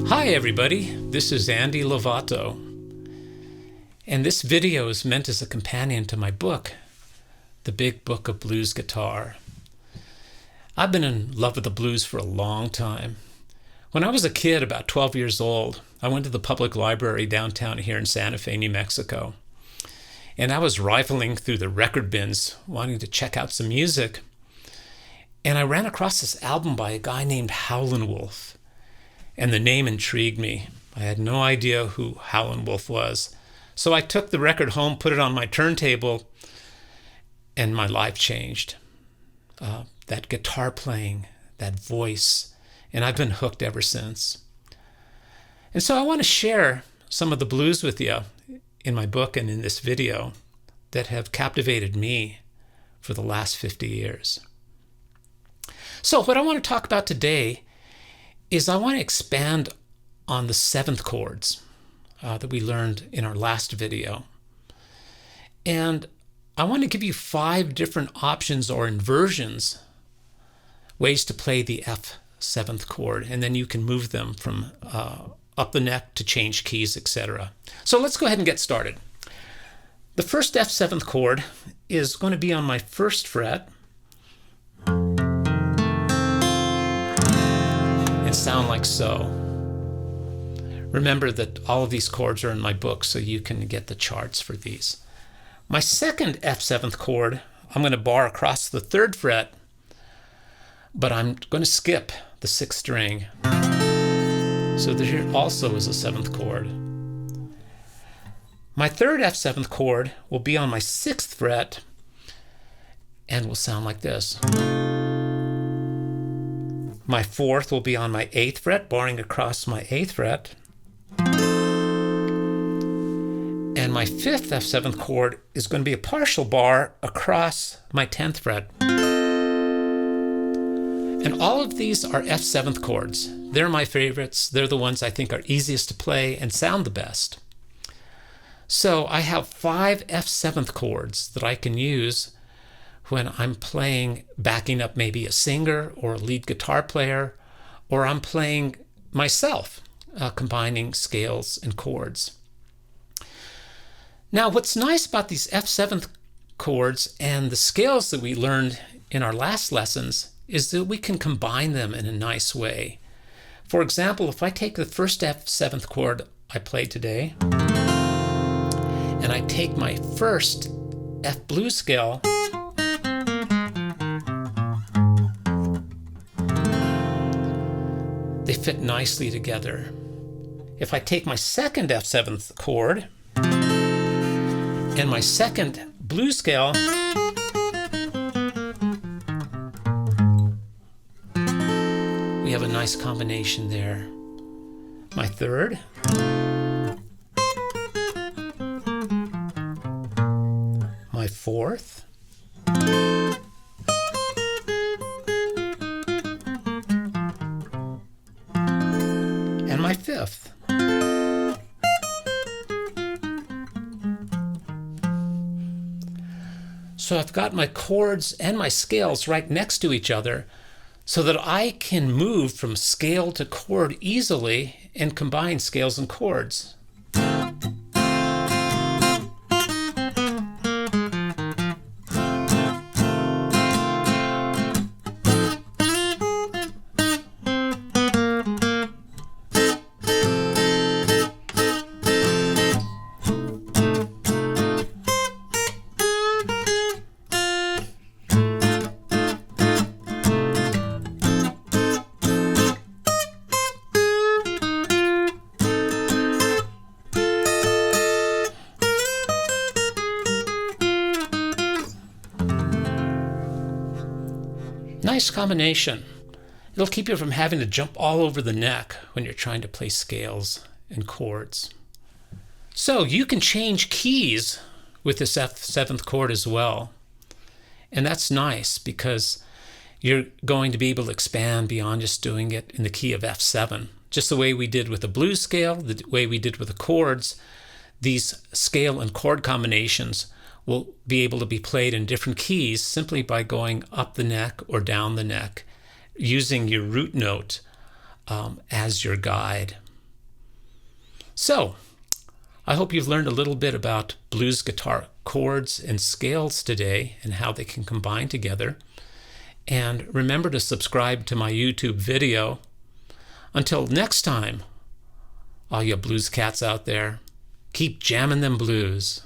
Hi everybody, this is Andy Lovato, and this video is meant as a companion to my book, The Big Book of Blues Guitar. I've been in love with the blues for a long time. When I was a kid, about 12 years old, I went to the public library downtown here in Santa Fe, New Mexico, and I was rifling through the record bins wanting to check out some music, and I ran across this album by a guy named Howlin' Wolf. And the name intrigued me. I had no idea who Howlin' Wolf was. So I took the record home, put it on my turntable, and my life changed. That guitar playing, that voice, and I've been hooked ever since. And so I want to share some of the blues with you in my book and in this video that have captivated me for the last 50 years. So what I want to talk about today is I want to expand on the seventh chords that we learned in our last video. And I want to give you 5 different options or inversions, ways to play the F seventh chord, and then you can move them from up the neck to change keys, etc. So let's go ahead and get started. The first F seventh chord is going to be on my 1st fret, sound like so. Remember that all of these chords are in my book, so you can get the charts for these. My 2nd F7th chord, I'm going to bar across the 3rd fret, but I'm going to skip the 6th string. So there also is a 7th chord. My 3rd F7th chord will be on my 6th fret and will sound like this. My 4th will be on my 8th fret, barring across my 8th fret. And my 5th F7th chord is going to be a partial bar across my 10th fret. And all of these are F7th chords. They're my favorites. They're the ones I think are easiest to play and sound the best. So I have 5 F7th chords that I can use when I'm playing, backing up maybe a singer or a lead guitar player, or I'm playing myself, combining scales and chords. Now, what's nice about these F7th chords and the scales that we learned in our last lessons is that we can combine them in a nice way. For example, if I take the first F7th chord I played today, and I take my first F blues scale, they fit nicely together. If I take my 2nd F7th chord and my 2nd blues scale, we have a nice combination there. My 3rd, my 4th, and my 5th. So I've got my chords and my scales right next to each other so that I can move from scale to chord easily and combine scales and chords. Nice combination. It'll keep you from having to jump all over the neck when you're trying to play scales and chords. So you can change keys with this F7th chord as well. And that's nice because you're going to be able to expand beyond just doing it in the key of F7. Just the way we did with the blues scale, the way we did with the chords, these scale and chord combinations will be able to be played in different keys simply by going up the neck or down the neck. using your root note as your guide. So, I hope you've learned a little bit about blues guitar chords and scales today and how they can combine together. And remember to subscribe to my YouTube video. Until next time, all you blues cats out there, keep jamming them blues.